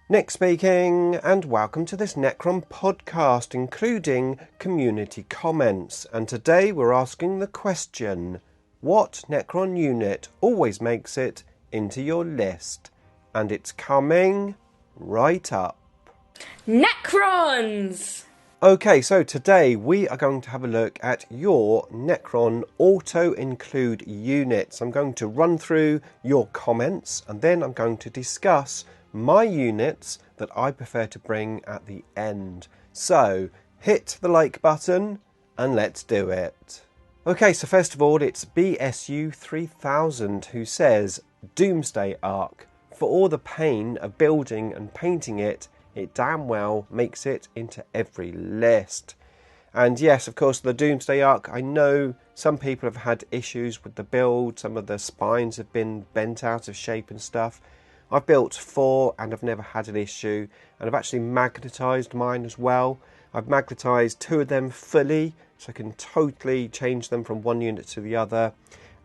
Nick speaking, and welcome to this Necron podcast, including community comments. And today we're asking the question, what Necron unit always makes it into your list? And it's coming right up. Necrons! Okay, so today we are going to have a look at your Necron auto-include units. I'm going to run through your comments and then I'm going to discuss my units that I prefer to bring at the end. So, hit the like button and let's do it. Okay, so first of all, it's BSU3000 who says, Doomsday Arc. For all the pain of building and painting it, it damn well makes it into every list. And yes, of course, the Doomsday Arc, I know some people have had issues with the build. Some of the spines have been bent out of shape and stuff. I've built 4 and I've never had an issue. And I've actually magnetised mine as well. I've magnetised 2 of them fully, so I can totally change them from one unit to the other.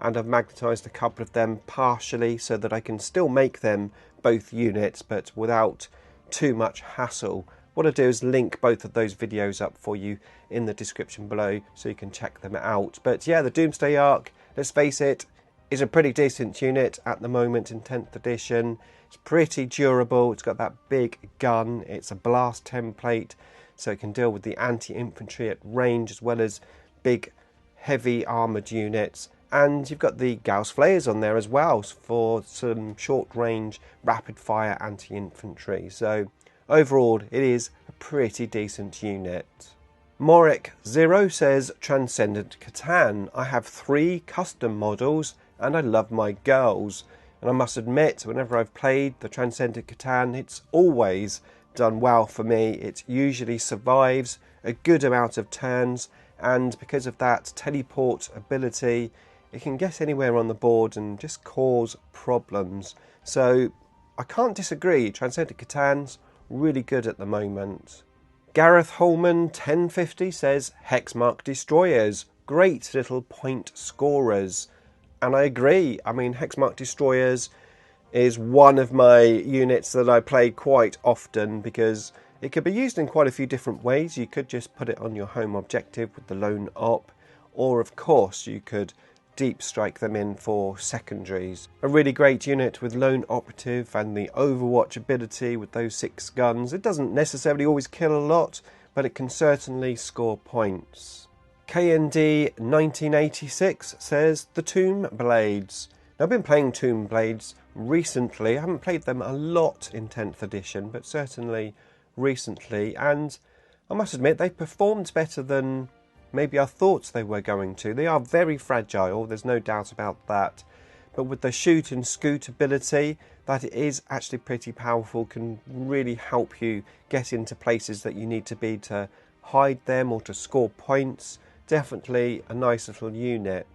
And I've magnetised a couple of them partially so that I can still make them both units, but without too much hassle. What I do is link both of those videos up for you in the description below so you can check them out. But yeah, the Doomsday Arc, let's face it, is a pretty decent unit at the moment in 10th edition. It's pretty durable, it's got that big gun, it's a blast template, so it can deal with the anti-infantry at range as well as big heavy armoured units. And you've got the Gauss Flayers on there as well for some short range rapid fire anti-infantry. So overall it is a pretty decent unit. Morik Zero says, Transcendent Catan. I have 3 custom models and I love my girls. And I must admit, whenever I've played the Transcendent Catan, it's always done well for me. It usually survives a good amount of turns, and because of that teleport ability, it can get anywhere on the board and just cause problems. So I can't disagree, Transcendent Catan's really good at the moment. Gareth Holman 1050 says, Hexmark Destroyers, great little point scorers. And I agree. I mean, Hexmark Destroyers is one of my units that I play quite often because it could be used in quite a few different ways. You could just put it on your home objective with the lone op, or of course you could deep strike them in for secondaries. A really great unit with lone operative and the Overwatch ability with those 6 guns. It doesn't necessarily always kill a lot, but it can certainly score points. KND 1986 says, the Tomb Blades. Now, I've been playing Tomb Blades recently. I haven't played them a lot in 10th edition, but certainly recently. And I must admit, they performed better than maybe I thought they were going to. They are very fragile, there's no doubt about that. But with the shoot and scoot ability, that is actually pretty powerful, can really help you get into places that you need to be to hide them or to score points. Definitely a nice little unit.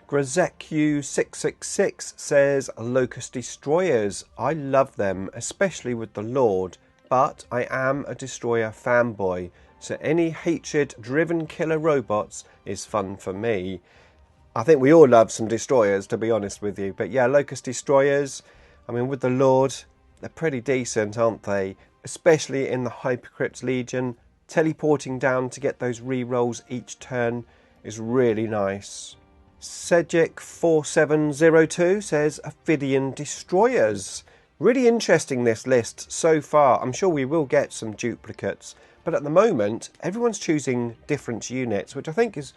Grazeku666 says, Locust Destroyers. I love them, especially with the Lord, but I am a Destroyer fanboy, so any hatred-driven killer robots is fun for me. I think we all love some Destroyers, to be honest with you. But yeah, Locust Destroyers, I mean, with the Lord, they're pretty decent, aren't they? Especially in the Hypercrypt Legion. Teleporting down to get those re-rolls each turn is really nice. Sejic4702 says, Ophidian Destroyers. Really interesting, this list so far. I'm sure we will get some duplicates. But at the moment, everyone's choosing different units, which I think is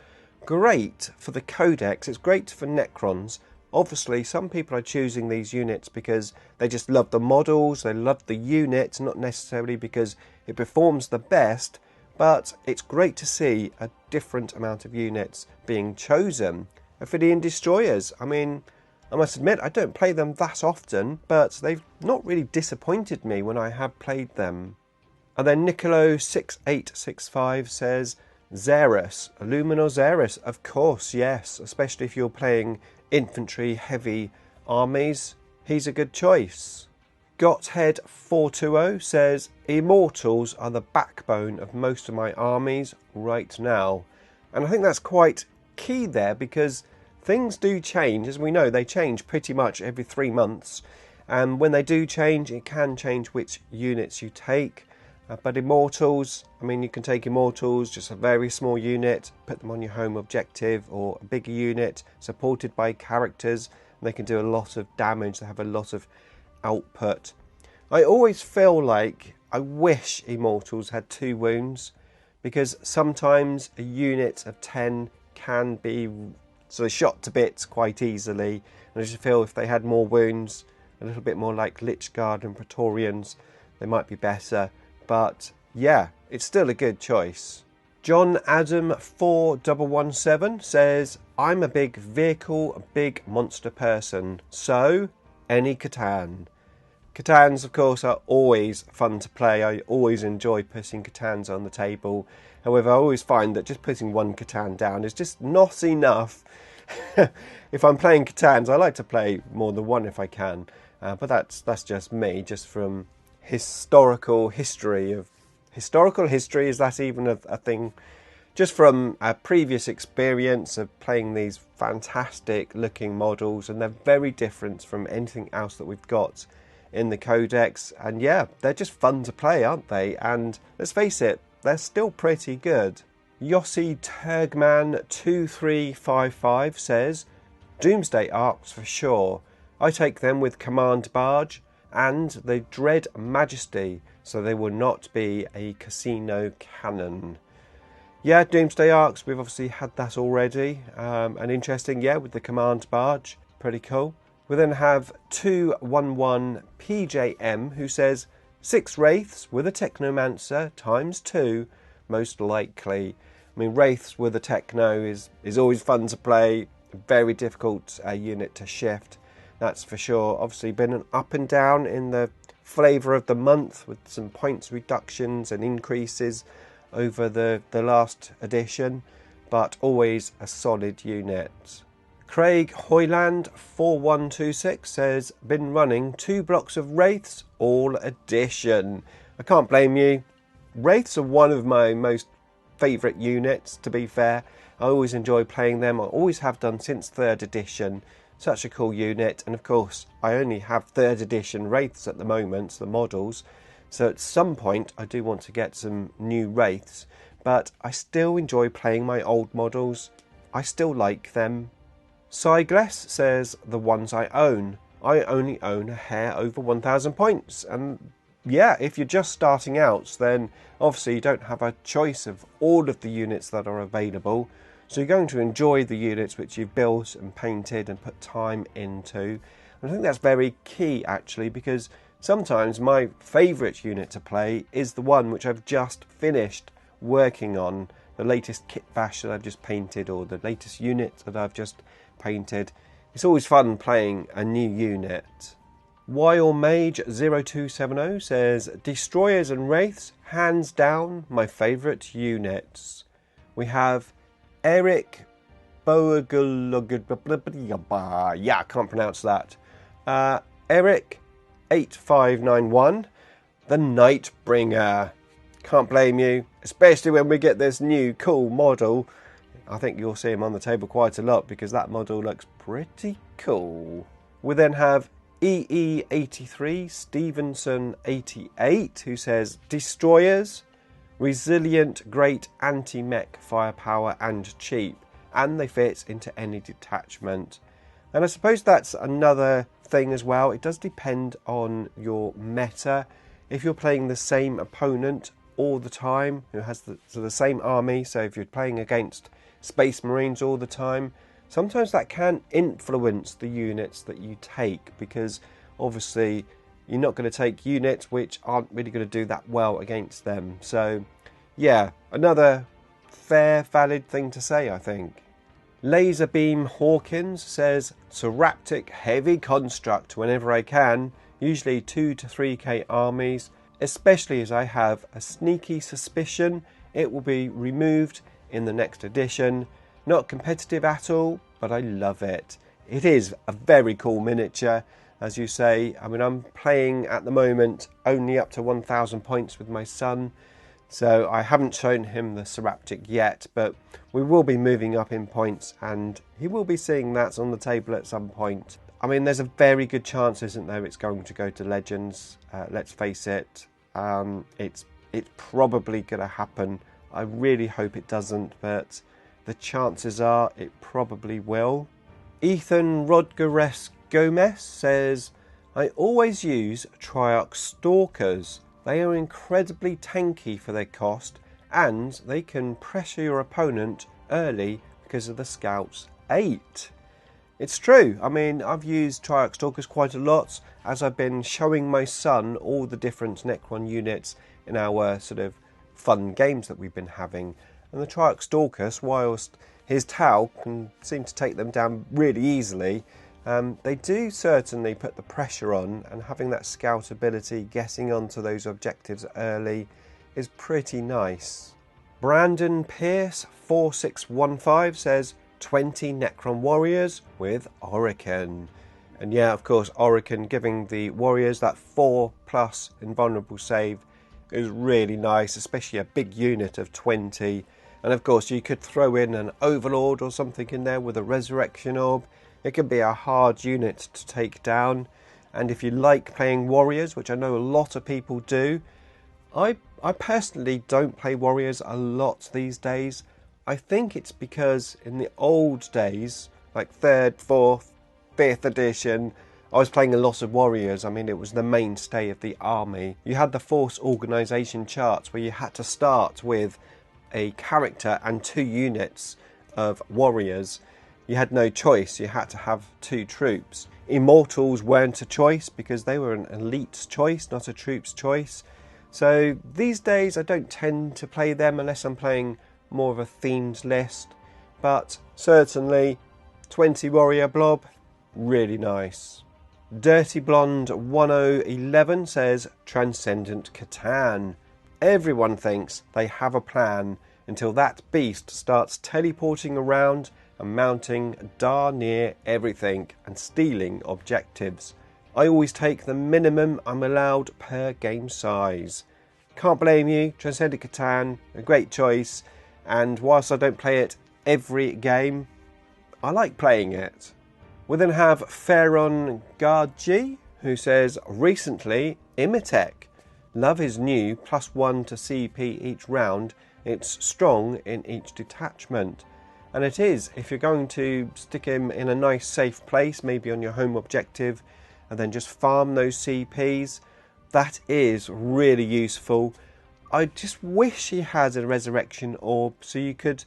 great for the Codex. It's great for Necrons. Obviously, some people are choosing these units because they just love the models, they love the unit, not necessarily because it performs the best, but it's great to see a different amount of units being chosen. Ophidian Destroyers, I mean, I must admit, I don't play them that often, but they've not really disappointed me when I have played them. And then Nicolo6865 says, Xerus, Illuminor Xerus, of course, yes, especially if you're playing infantry heavy armies, he's a good choice. Gothead420 says, Immortals are the backbone of most of my armies right now. And I think that's quite key there because things do change. As we know, they change pretty much every 3 months. And when they do change, it can change which units you take. But Immortals, I mean, you can take Immortals, just a very small unit, put them on your home objective, or a bigger unit supported by characters, and they can do a lot of damage. They have a lot of output. I always feel like I wish Immortals had 2 wounds, because sometimes a unit of 10 can be sort of shot to bits quite easily, and I just feel if they had more wounds, a little bit more like Lich Guard and Praetorians, they might be better. But yeah, it's still a good choice. John Adam 4117 says, I'm a big vehicle, a big monster person, so any Catan. Catans, of course, are always fun to play. I always enjoy putting Catans on the table. However, I always find that just putting one Catan down is just not enough. If I'm playing Catans, I like to play more than one if I can. But that's just me, just from historical history. Is that even a thing? Just from a previous experience of playing these fantastic looking models, and they're very different from anything else that we've got in the codex. And yeah, they're just fun to play, aren't they? And let's face it, they're still pretty good. Yossi Turgman 2355 says, Doomsday Arcs for sure. I take them with Command Barge, and they dread Majesty, so they will not be a casino cannon. Yeah, Doomsday Arcs, we've obviously had that already. And interesting, yeah, with the Command Barge. Pretty cool. We then have 211 PJM, who says, 6 Wraiths with a Technomancer times 2, most likely. I mean, Wraiths with a Techno is always fun to play. Very difficult unit to shift, that's for sure. Obviously been an up and down in the flavour of the month, with some points reductions and increases over the last edition, but always a solid unit. Craig Hoyland 4126 says, been running 2 blocks of Wraiths all edition. I can't blame you. Wraiths are one of my most favourite units, to be fair. I always enjoy playing them. I always have done since 3rd edition. Such a cool unit. And of course, I only have 3rd edition Wraiths at the moment, the models. So at some point, I do want to get some new Wraiths. But I still enjoy playing my old models. I still like them. Cygless says, the ones I own. I only own a hair over 1,000 points. And yeah, if you're just starting out, then obviously you don't have a choice of all of the units that are available. So you're going to enjoy the units which you've built and painted and put time into. And I think that's very key, actually, because sometimes my favourite unit to play is the one which I've just finished working on. The latest kit bash that I've just painted, or the latest unit that I've just painted. It's always fun playing a new unit. Mage0270 says, Destroyers and Wraiths, hands down, my favourite units. We have Eric Boagalog... Yeah, I can't pronounce that. Eric 8591, the Nightbringer. Can't blame you, especially when we get this new cool model. I think you'll see him on the table quite a lot because that model looks pretty cool. We then have EE83 Stevenson 88, who says, Destroyers, resilient, great anti-mech firepower and cheap, and they fit into any detachment. And I suppose that's another thing as well. It does depend on your meta. If you're playing the same opponent all the time, who has the same army, so if you're playing against Space Marines all the time, sometimes that can influence the units that you take, because obviously you're not going to take units which aren't really going to do that well against them. So yeah, another fair, valid thing to say, I think. Laserbeam Hawkins says, Seraptic heavy construct whenever I can, usually 2 to 3k armies, especially as I have a sneaky suspicion it will be removed in the next edition. Not competitive at all, but I love it. It is a very cool miniature, as you say. I mean, I'm playing at the moment only up to 1,000 points with my son, so I haven't shown him the Seraptic yet, but we will be moving up in points and he will be seeing that on the table at some point. I mean, there's a very good chance, isn't there, it's going to go to Legends. Let's face it, it's probably going to happen. I really hope it doesn't, but the chances are it probably will. Ethan Rodriguez Gomez says, I always use Triarch Stalkers. They are incredibly tanky for their cost, and they can pressure your opponent early because of the Scout's 8. It's true. I mean, I've used Triarch Stalkers quite a lot as I've been showing my son all the different Necron units in our sort of fun games that we've been having. And the Triarch Stalkers, whilst his Tau can seem to take them down really easily, they do certainly put the pressure on, and having that scout ability, getting onto those objectives early, is pretty nice. Brandon Pierce 4615 says 20 Necron warriors with Orokin. And yeah, of course, Orokin giving the warriors that 4+ invulnerable save is really nice, especially a big unit of 20. And of course, you could throw in an Overlord or something in there with a Resurrection Orb. It can be a hard unit to take down. And if you like playing warriors, which I know a lot of people do, I personally don't play warriors a lot these days. I think it's because in the old days, like 3rd, 4th, 5th edition, I was playing a lot of warriors. I mean, it was the mainstay of the army. You had the force organisation charts where you had to start with a character and 2 units of warriors. You had no choice. You had to have 2 troops. Immortals weren't a choice because they were an elite's choice, not a troop's choice. So these days I don't tend to play them unless I'm playing more of a themed list. But certainly 20 warrior blob, really nice. Dirty Blonde 1011 says Transcendent Catan. Everyone thinks they have a plan until that beast starts teleporting around and mounting darn near everything and stealing objectives. I always take the minimum I'm allowed per game size. Can't blame you. Transcendent Catan, a great choice, and whilst I don't play it every game, I like playing it. We then have Pharaon Gargi, who says, recently, Imitech. Love his new +1 to CP each round. It's strong in each detachment. And it is, if you're going to stick him in a nice safe place, maybe on your home objective, and then just farm those CPs, that is really useful. I just wish he had a Resurrection Orb so you could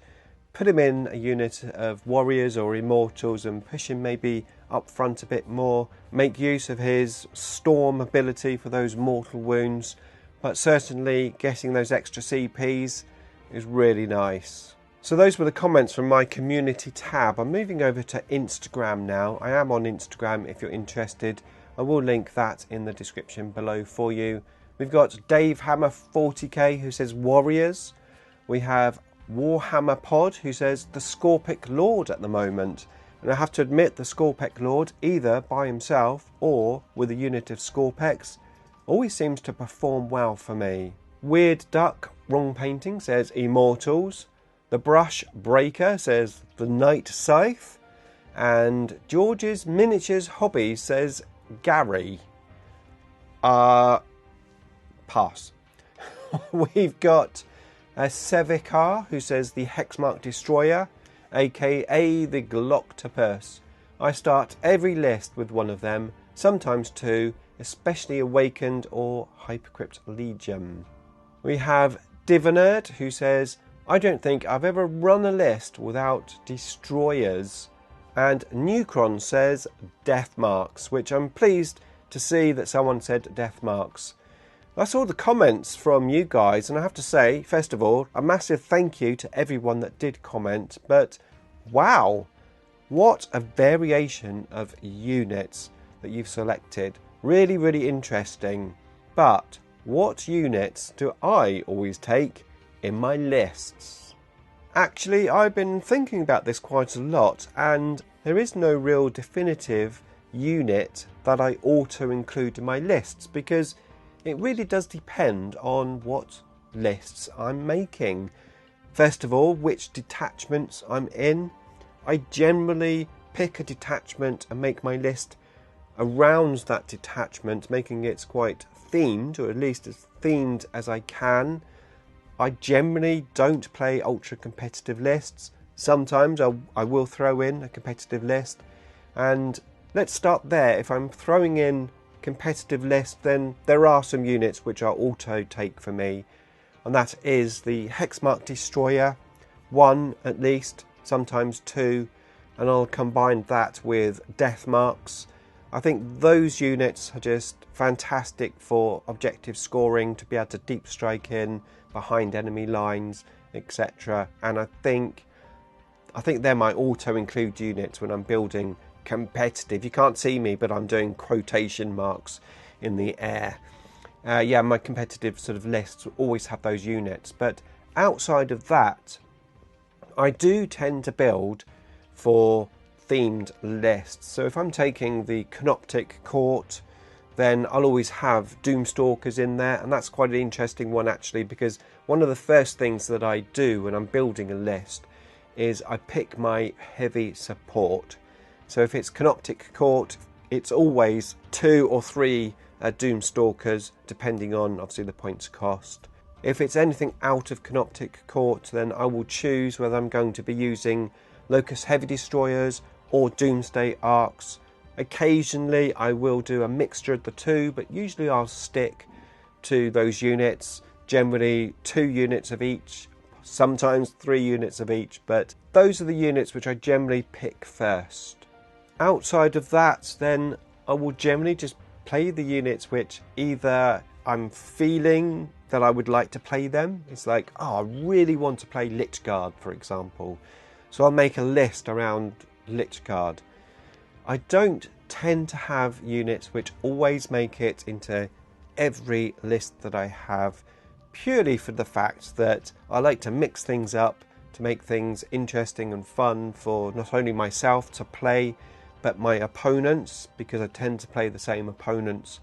put him in a unit of warriors or immortals and push him maybe up front a bit more, make use of his storm ability for those mortal wounds, but certainly getting those extra CPs is really nice. So those were the comments from my community tab. I'm moving over to Instagram now. I am on Instagram if you're interested. I will link that in the description below for you. We've got Dave Hammer 40k who says warriors. We have Warhammer Pod who says the Scorpic Lord at the moment. And I have to admit the Scorpic Lord, either by himself or with a unit of Scorpex, always seems to perform well for me. Weird Duck Wrong Painting says Immortals. The Brush Breaker says the Night Scythe. And George's Miniatures Hobby says Gary. Pass. We've got Sevikar who says the Hexmark Destroyer, aka the Gloctopus. I start every list with one of them, sometimes 2, especially Awakened or Hypercrypt Legion. We have Divinerd who says, I don't think I've ever run a list without destroyers. And Necron says Death Marks, which I'm pleased to see that someone said Death Marks. I saw the comments from you guys, and I have to say, first of all, a massive thank you to everyone that did comment, but wow, what a variation of units that you've selected. Really, really interesting. But what units do I always take in my lists? Actually, I've been thinking about this quite a lot, and there is no real definitive unit that I auto include in my lists, because it really does depend on what lists I'm making. First of all, which detachments I'm in. I generally pick a detachment and make my list around that detachment, making it quite themed, or at least as themed as I can. I generally don't play ultra competitive lists. Sometimes I will throw in a competitive list, and let's start there. If I'm throwing in competitive list, then there are some units which are auto take for me, and that is the Hexmark Destroyer, 1 at least, sometimes 2, and I'll combine that with Death Marks. I think those units are just fantastic for objective scoring, to be able to deep strike in behind enemy lines, etc. And I think they're my auto-include units when I'm building competitive. You can't see me, but I'm doing quotation marks in the air. Yeah, my competitive sort of lists always have those units. But outside of that, I do tend to build for themed lists. So if I'm taking the Canoptic Court, then I'll always have Doomstalkers in there, and that's quite an interesting one actually, because one of the first things that I do when I'm building a list is I pick my heavy support. So if it's Canoptic Court, it's always 2 or 3 Doomstalkers, depending on obviously the points cost. If it's anything out of Canoptic Court, then I will choose whether I'm going to be using Locust Heavy Destroyers or Doomsday Arcs. Occasionally I will do a mixture of the two, but usually I'll stick to those units, generally 2 units of each, sometimes 3 units of each, but those are the units which I generally pick first. Outside of that, then I will generally just play the units which either I'm feeling that I would like to play them. It's like, oh, I really want to play Lich Guard, for example. So I'll make a list around Lich Guard. I don't tend to have units which always make it into every list that I have, purely for the fact that I like to mix things up to make things interesting and fun for not only myself to play, but my opponents, because I tend to play the same opponents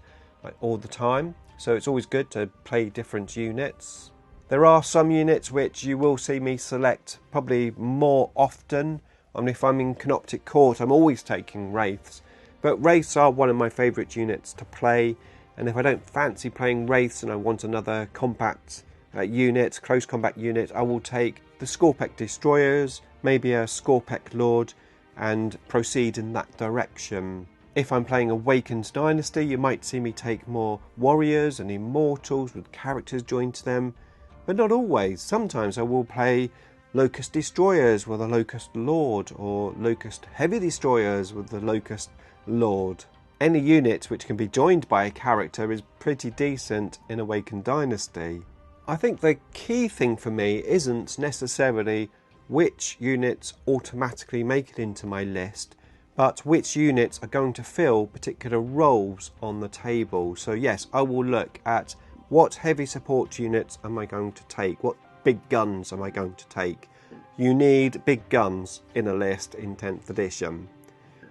all the time. So it's always good to play different units. There are some units which you will see me select probably more often. I mean, if I'm in Canoptic Court, I'm always taking Wraiths. But Wraiths are one of my favourite units to play. And if I don't fancy playing Wraiths and I want another compact unit, close combat unit, I will take the Scorpek Destroyers, maybe a Scorpek Lord, and proceed in that direction. If I'm playing Awakened Dynasty, you might see me take more Warriors and Immortals with characters joined to them, but not always. Sometimes I will play Locust Destroyers with a Locust Lord, or Locust Heavy Destroyers with the Locust Lord. Any unit which can be joined by a character is pretty decent in Awakened Dynasty. I think the key thing for me isn't necessarily which units automatically make it into my list, but which units are going to fill particular roles on the table. So yes, I will look at what heavy support units am I going to take, what big guns am I going to take. You need big guns in a list in 10th edition.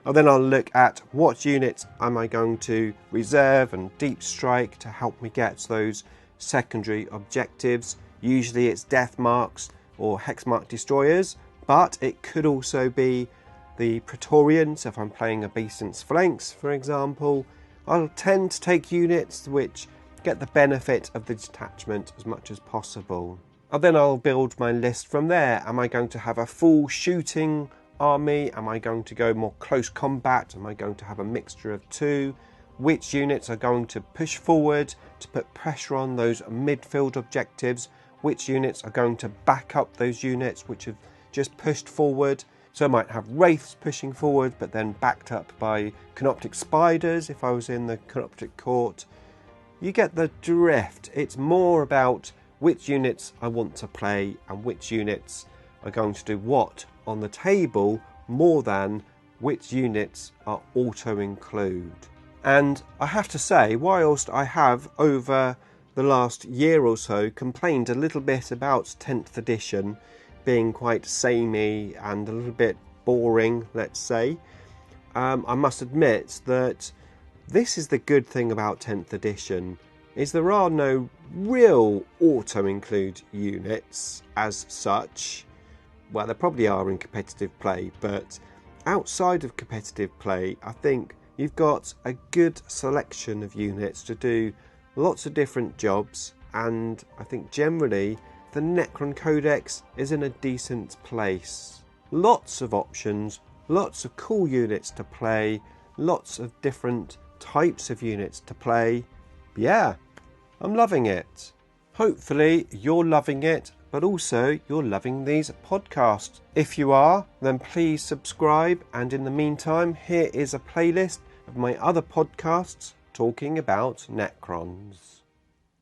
And then I'll look at what units am I going to reserve and deep strike to help me get those secondary objectives. Usually it's Death Marks or Hexmark Destroyers, but it could also be the Praetorians. If I'm playing Obeisance Phalanx, for example, I'll tend to take units which get the benefit of the detachment as much as possible. And then I'll build my list from there. Am I going to have a full shooting army? Am I going to go more close combat? Am I going to have a mixture of two? Which units are going to push forward to put pressure on those midfield objectives? Which units are going to back up those units which have just pushed forward? So I might have Wraiths pushing forward, but then backed up by Canoptic Spiders if I was in the Canoptic Court. You get the drift. It's more about which units I want to play and which units are going to do what on the table, more than which units are auto-include. And I have to say, whilst I have over the last year or so complained a little bit about 10th edition being quite samey and a little bit boring, let's say, I must admit that this is the good thing about 10th edition, is there are no real auto-include units as such. Well, there probably are in competitive play, but outside of competitive play, I think you've got a good selection of units to do lots of different jobs, and I think generally the Necron Codex is in a decent place. Lots of options, lots of cool units to play, lots of different types of units to play. Yeah, I'm loving it. Hopefully you're loving it, but also you're loving these podcasts. If you are, then please subscribe, and in the meantime, here is a playlist of my other podcasts talking about Necrons.